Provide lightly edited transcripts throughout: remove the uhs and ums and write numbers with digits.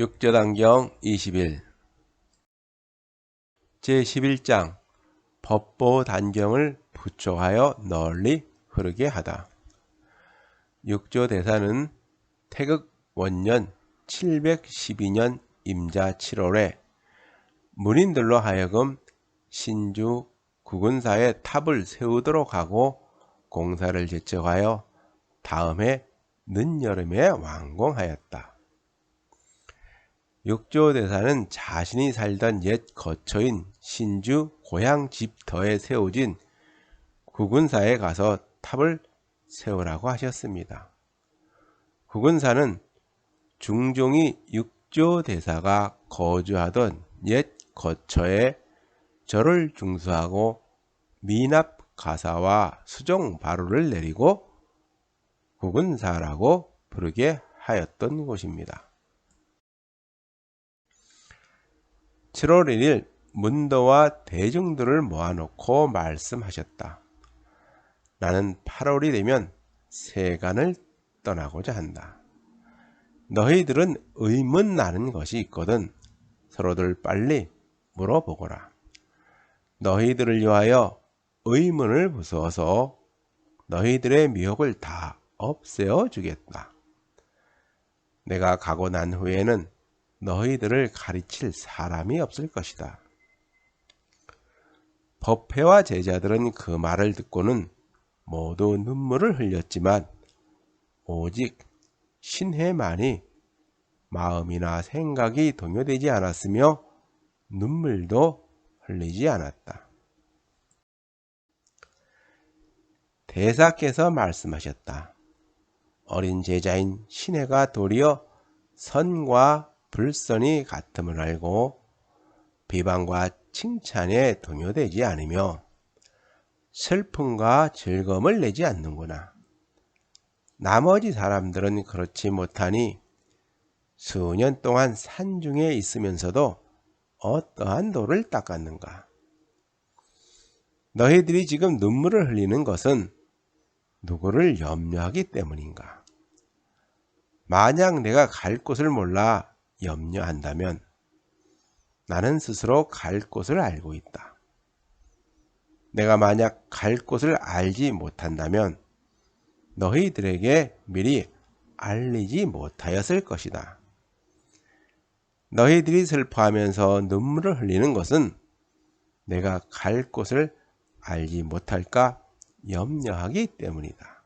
육조단경 21 제11장 법보단경을 부촉하여 널리 흐르게 하다. 육조대사는 태극 원년 712년 임자 7월에 문인들로 하여금 신주 구근사에 탑을 세우도록 하고 공사를 제척하여 다음해 늦여름에 완공하였다. 육조대사는 자신이 살던 옛 거처인 신주 고향 집터에 세워진 구근사에 가서 탑을 세우라고 하셨습니다. 구근사는 중종이 육조대사가 거주하던 옛 거처에 절을 중수하고 미납 가사와 수종 바루를 내리고 구근사라고 부르게 하였던 곳입니다. 7월 1일 문도와 대중들을 모아놓고 말씀하셨다. 나는 8월이 되면 세간을 떠나고자 한다. 너희들은 의문 나는 것이 있거든 서로들 빨리 물어보거라. 너희들을 위하여 의문을 부수어서 너희들의 미혹을 다 없애어 주겠다. 내가 가고 난 후에는 너희들을 가르칠 사람이 없을 것이다. 법회와 제자들은 그 말을 듣고는 모두 눈물을 흘렸지만 오직 신해만이 마음이나 생각이 동요되지 않았으며 눈물도 흘리지 않았다. 대사께서 말씀하셨다. 어린 제자인 신해가 도리어 선과 불선이 같음을 알고 비방과 칭찬에 동요되지 않으며 슬픔과 즐거움을 내지 않는구나. 나머지 사람들은 그렇지 못하니 수년 동안 산중에 있으면서도 어떠한 도를 닦았는가. 너희들이 지금 눈물을 흘리는 것은 누구를 염려하기 때문인가. 만약 내가 갈 곳을 몰라 염려한다면 나는 스스로 갈 곳을 알고 있다. 내가 만약 갈 곳을 알지 못한다면 너희들에게 미리 알리지 못하였을 것이다. 너희들이 슬퍼하면서 눈물을 흘리는 것은 내가 갈 곳을 알지 못할까 염려하기 때문이다.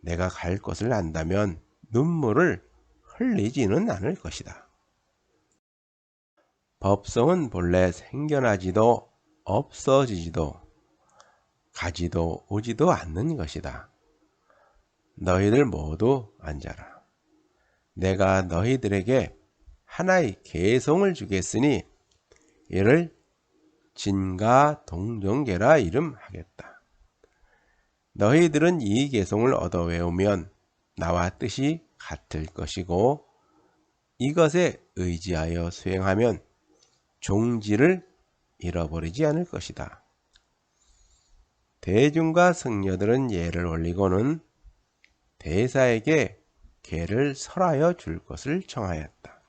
내가 갈 곳을 안다면 눈물을 흘리지는 않을 것이다. 법성은 본래 생겨나지도 없어지지도 가지도 오지도 않는 것이다. 너희들 모두 앉아라. 내가 너희들에게 하나의 개성을 주겠으니 이를 진가동정계라 이름하겠다. 너희들은 이 개성을 얻어 외우면 나와 뜻이 같을 것이고 이것에 의지하여 수행하면 종지를 잃어버리지 않을 것이다. 대중과 승려들은 예를 올리고는 대사에게 계를 설하여 줄 것을 청하였다.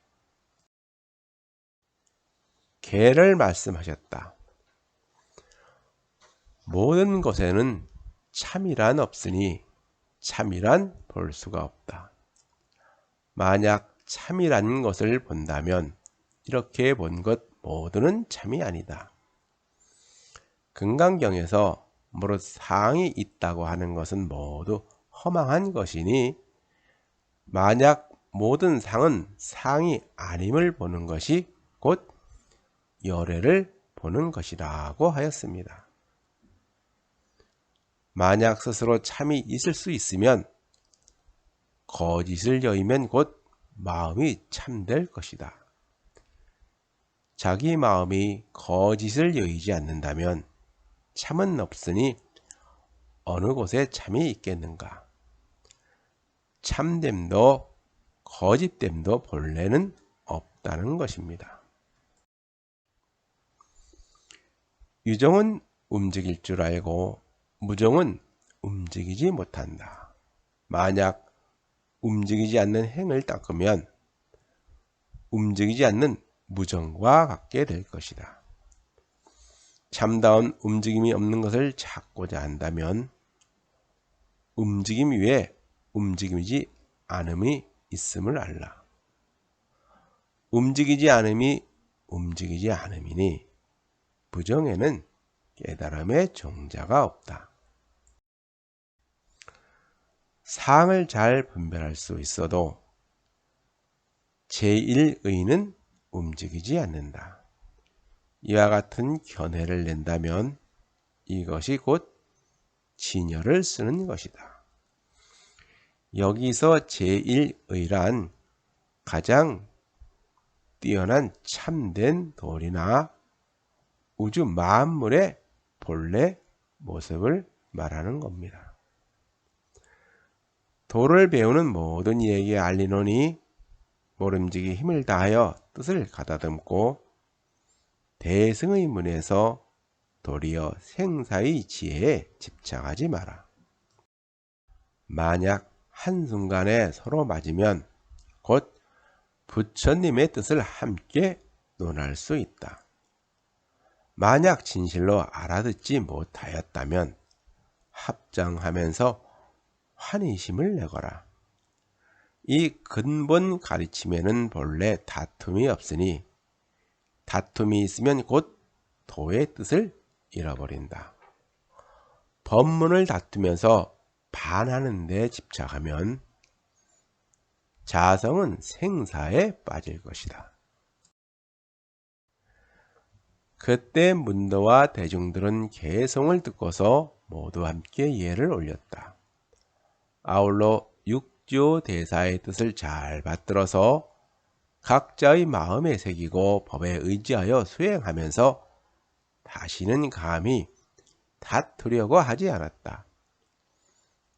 계를 말씀하셨다. 모든 것에는 참이란 없으니 참이란 볼 수가 없다. 만약 참이라는 것을 본다면 이렇게 본 것 모두는 참이 아니다. 금강경에서 무릇 상이 있다고 하는 것은 모두 허망한 것이니 만약 모든 상은 상이 아님을 보는 것이 곧 열애를 보는 것이라고 하였습니다. 만약 스스로 참이 있을 수 있으면 거짓을 여의면 곧 마음이 참될 것이다. 자기 마음이 거짓을 여의지 않는다면 참은 없으니 어느 곳에 참이 있겠는가. 참됨도 거짓됨도 본래는 없다는 것입니다. 유정은 움직일 줄 알고 무정은 움직이지 못한다. 만약 움직이지 않는 행을 닦으면 움직이지 않는 무정과 같게 될 것이다. 참다운 움직임이 없는 것을 찾고자 한다면 움직임 위에 움직이지 않음이 있음을 알라. 움직이지 않음이 움직이지 않음이니 부정에는 깨달음의 종자가 없다. 사항을 잘 분별할 수 있어도 제1의는 움직이지 않는다. 이와 같은 견해를 낸다면 이것이 곧 진여를 쓰는 것이다. 여기서 제1의란 가장 뛰어난 참된 도리나 우주 만물의 본래 모습을 말하는 겁니다. 도를 배우는 모든 이에게 알리노니 모름지기 힘을 다하여 뜻을 가다듬고 대승의 문에서 도리어 생사의 지혜에 집착하지 마라. 만약 한순간에 서로 맞으면 곧 부처님의 뜻을 함께 논할 수 있다. 만약 진실로 알아듣지 못하였다면 합장하면서 환희심을 내거라. 이 근본 가르침에는 본래 다툼이 없으니 다툼이 있으면 곧 도의 뜻을 잃어버린다. 법문을 다투면서 반하는 데 집착하면 자성은 생사에 빠질 것이다. 그때 문도와 대중들은 개송을 듣고서 모두 함께 예를 올렸다. 아울러 육조 대사의 뜻을 잘 받들어서 각자의 마음에 새기고 법에 의지하여 수행하면서 다시는 감히 다투려고 하지 않았다.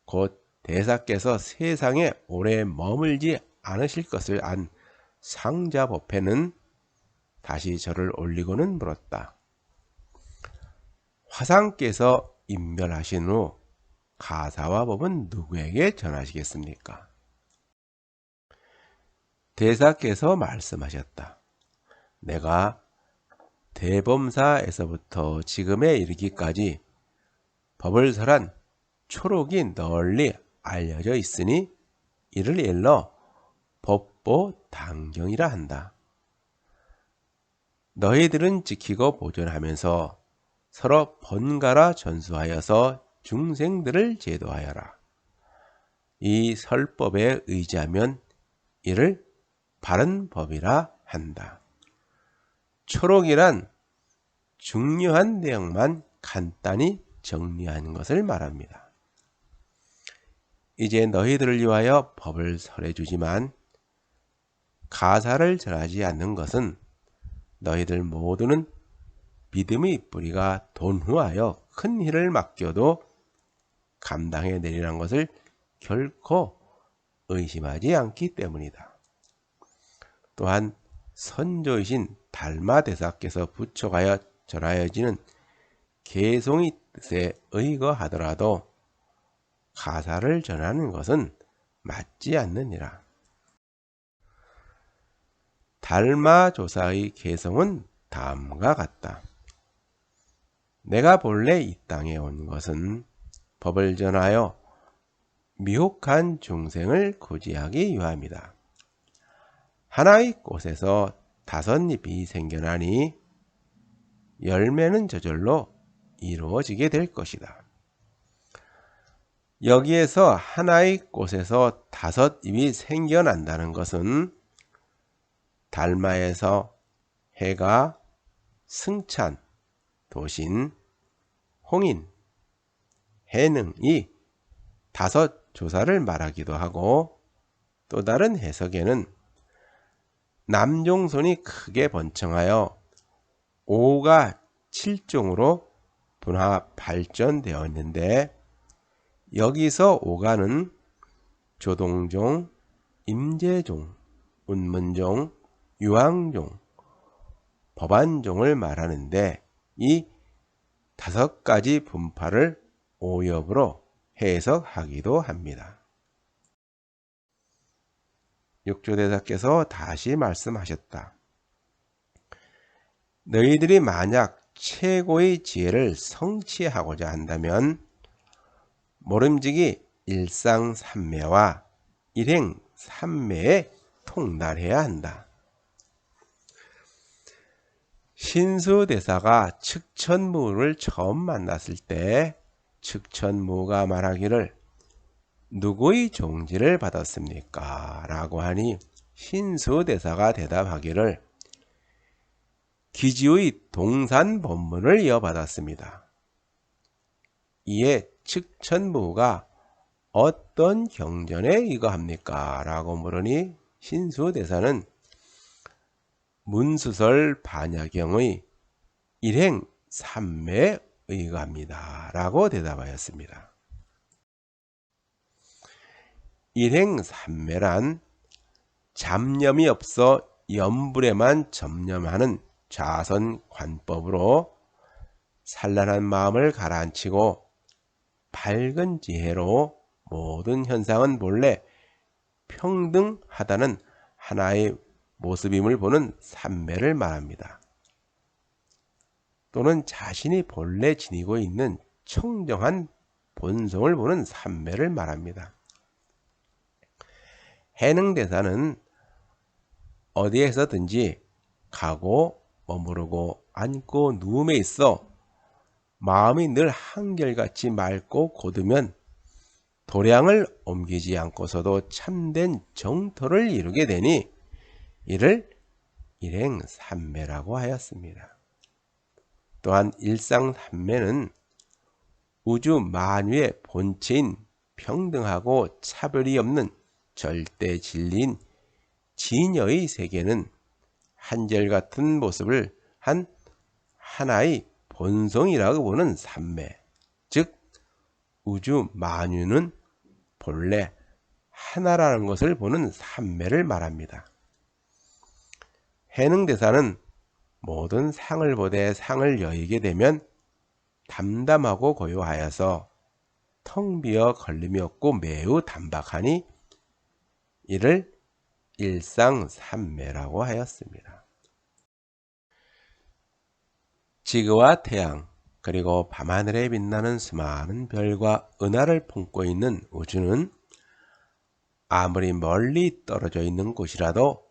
곧 대사께서 세상에 오래 머물지 않으실 것을 안 상자법회는 다시 절을 올리고는 물었다. 화상께서 인멸하신 후 가사와 법은 누구에게 전하시겠습니까? 대사께서 말씀하셨다. 내가 대범사에서부터 지금에 이르기까지 법을 설한 초록이 널리 알려져 있으니 이를 일러 법보당경이라 한다. 너희들은 지키고 보존하면서 서로 번갈아 전수하여서 중생들을 제도하여라. 이 설법에 의지하면 이를 바른 법이라 한다. 초록이란 중요한 내용만 간단히 정리하는 것을 말합니다. 이제 너희들을 위하여 법을 설해주지만 가사를 전하지 않는 것은 너희들 모두는 믿음의 뿌리가 돈후하여 큰 일을 맡겨도 감당해 내리란 것을 결코 의심하지 않기 때문이다. 또한 선조이신 달마대사께서 부촉하여 전하여지는 개송의 뜻에 의거하더라도 가사를 전하는 것은 맞지 않느니라. 달마조사의 개송은 다음과 같다. 내가 본래 이 땅에 온 것은 법을 전하여 미혹한 중생을 구제하기 위함이다. 하나의 꽃에서 5잎이 생겨나니 열매는 저절로 이루어지게 될 것이다. 여기에서 하나의 꽃에서 5잎이 생겨난다는 것은 달마에서 해가 승찬, 도신, 홍인, 해능이 5조사를 말하기도 하고 또 다른 해석에는 남종손이 크게 번창하여 5가 7종으로 분화 발전되어 있는데 여기서 5가는 조동종, 임재종, 운문종, 유황종, 법안종을 말하는데 이 5가지 분파를 오엽으로 해석하기도 합니다. 육조대사께서 다시 말씀하셨다. 너희들이 만약 최고의 지혜를 성취하고자 한다면 모름지기 일상삼매와 일행삼매에 통달해야 한다. 신수대사가 측천무를 처음 만났을 때 측천무가 말하기를 누구의 종지를 받았습니까? 라고 하니 신수대사가 대답하기를 기지의 동산법문을 이어받았습니다. 이에 측천무가 어떤 경전에 이거합니까? 라고 물으니 신수대사는 문수설 반야경의 일행삼매에 의거합니다. 라고 대답하였습니다. 일행삼매란 잡념이 없어 염불에만 점념하는 자선관법으로 산란한 마음을 가라앉히고 밝은 지혜로 모든 현상은 본래 평등하다는 하나의 모습임을 보는 삼매를 말합니다. 또는 자신이 본래 지니고 있는 청정한 본성을 보는 삼매를 말합니다. 해능대사는 어디에서든지 가고 머무르고 앉고 누움에 있어 마음이 늘 한결같이 맑고 곧으면 도량을 옮기지 않고서도 참된 정토를 이루게 되니 이를 일행삼매라고 하였습니다. 또한 일상삼매는 우주 만유의 본체인 평등하고 차별이 없는 절대 진리인 진여의 세계는 한결같은 모습을 한 하나의 본성이라고 보는 삼매, 즉 우주 만유는 본래 하나라는 것을 보는 삼매를 말합니다. 해능대사는 모든 상을 보되 상을 여의게 되면 담담하고 고요하여서 텅 비어 걸림이 없고 매우 단박하니 이를 일상삼매라고 하였습니다. 지구와 태양 그리고 밤하늘에 빛나는 수많은 별과 은하를 품고 있는 우주는 아무리 멀리 떨어져 있는 곳이라도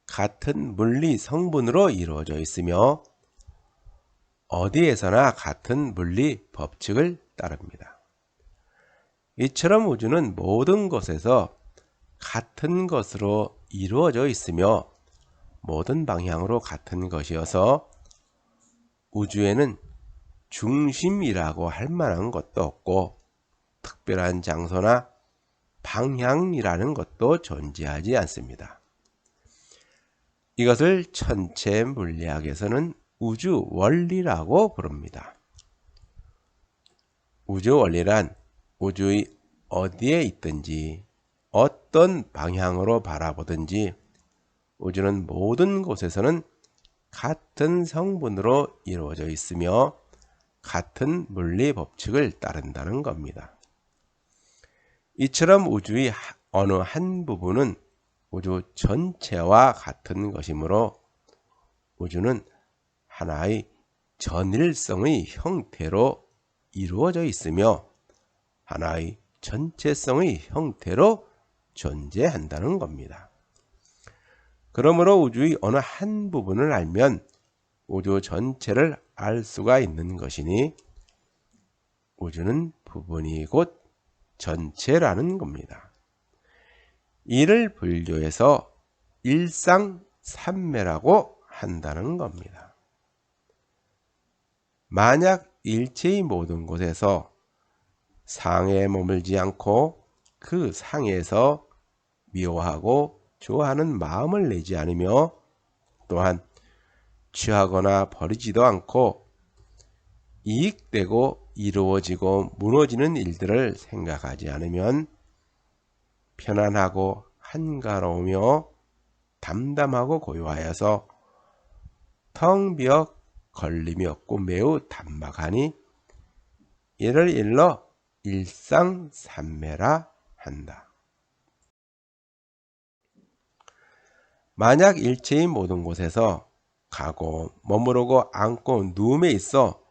같은 물리 성분으로 이루어져 있으며 어디에서나 같은 물리 법칙을 따릅니다. 이처럼 우주는 모든 곳에서 같은 것으로 이루어져 있으며 모든 방향으로 같은 것이어서 우주에는 중심이라고 할 만한 것도 없고 특별한 장소나 방향이라는 것도 존재하지 않습니다. 이것을 천체 물리학에서는 우주 원리라고 부릅니다. 우주 원리란 우주의 어디에 있든지 어떤 방향으로 바라보든지 우주는 모든 곳에서는 같은 성분으로 이루어져 있으며 같은 물리 법칙을 따른다는 겁니다. 이처럼 우주의 어느 한 부분은 우주 전체와 같은 것이므로 우주는 하나의 전일성의 형태로 이루어져 있으며 하나의 전체성의 형태로 존재한다는 겁니다. 그러므로 우주의 어느 한 부분을 알면 우주 전체를 알 수가 있는 것이니 우주는 부분이 곧 전체라는 겁니다. 이를 불교에서 일상삼매라고 한다는 겁니다. 만약 일체의 모든 곳에서 상에 머물지 않고 그 상에서 미워하고 좋아하는 마음을 내지 않으며 또한 취하거나 버리지도 않고 이익되고 이루어지고 무너지는 일들을 생각하지 않으면 편안하고 한가로우며 담담하고 고요하여서 텅 비어 걸림이 없고 매우 단박하니 이를 일러 일상삼매라 한다. 만약 일체의 모든 곳에서 가고 머무르고 앉고 누움에 있어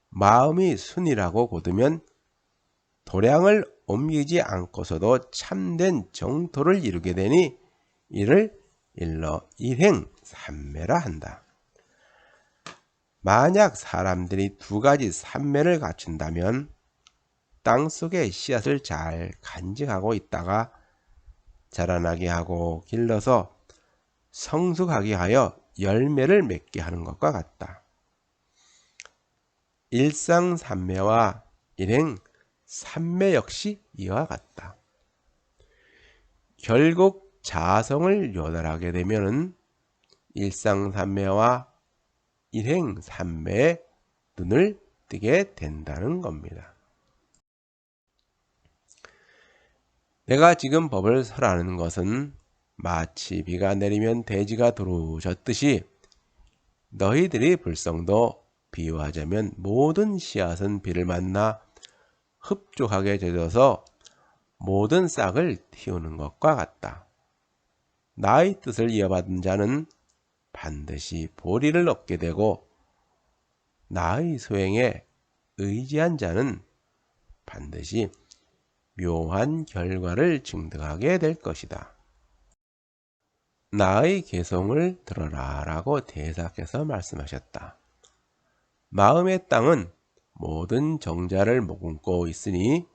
마음이 순이라고 고두면 도량을 옮기지 않고서도 참된 정토를 이루게 되니 이를 일러 일행삼매라 한다. 만약 사람들이 두 가지 삼매를 갖춘다면 땅속에 씨앗을 잘 간직하고 있다가 자라나게 하고 길러서 성숙하게 하여 열매를 맺게 하는 것과 같다. 일상삼매와 일행삼매 역시 이와 같다. 결국 자성을 요달하게 되면 일상삼매와 일행삼매에 눈을 뜨게 된다는 겁니다. 내가 지금 법을 설하는 것은 마치 비가 내리면 대지가 두루졌듯이 너희들이 불성도 비유하자면 모든 씨앗은 비를 만나 흡족하게 젖어서 모든 싹을 틔우는 것과 같다. 나의 뜻을 이어받은 자는 반드시 보리를 얻게 되고 나의 소행에 의지한 자는 반드시 묘한 결과를 증득하게 될 것이다. 나의 계송을 들어라 라고 대사께서 말씀하셨다. 마음의 땅은 모든 정자를 머금고 있으니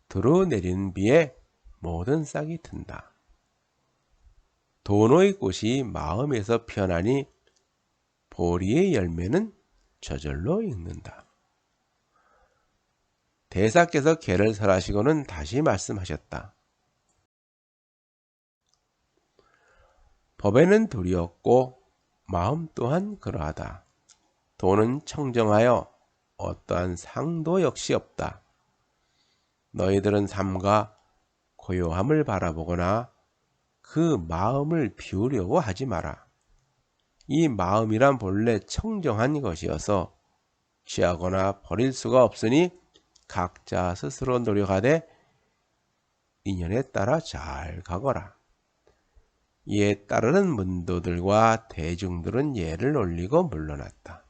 두루 내리는 비에 모든 싹이 튼다. 도노의 꽃이 마음에서 피어나니 보리의 열매는 저절로 익는다. 대사께서 계를 설하시고는 다시 말씀하셨다. 법에는 둘이 없고 마음 또한 그러하다. 도는 청정하여 어떠한 상도 역시 없다. 너희들은 삶과 고요함을 바라보거나 그 마음을 비우려고 하지 마라. 이 마음이란 본래 청정한 것이어서 취하거나 버릴 수가 없으니 각자 스스로 노력하되 인연에 따라 잘 가거라. 이에 따르는 문도들과 대중들은 예를 올리고 물러났다.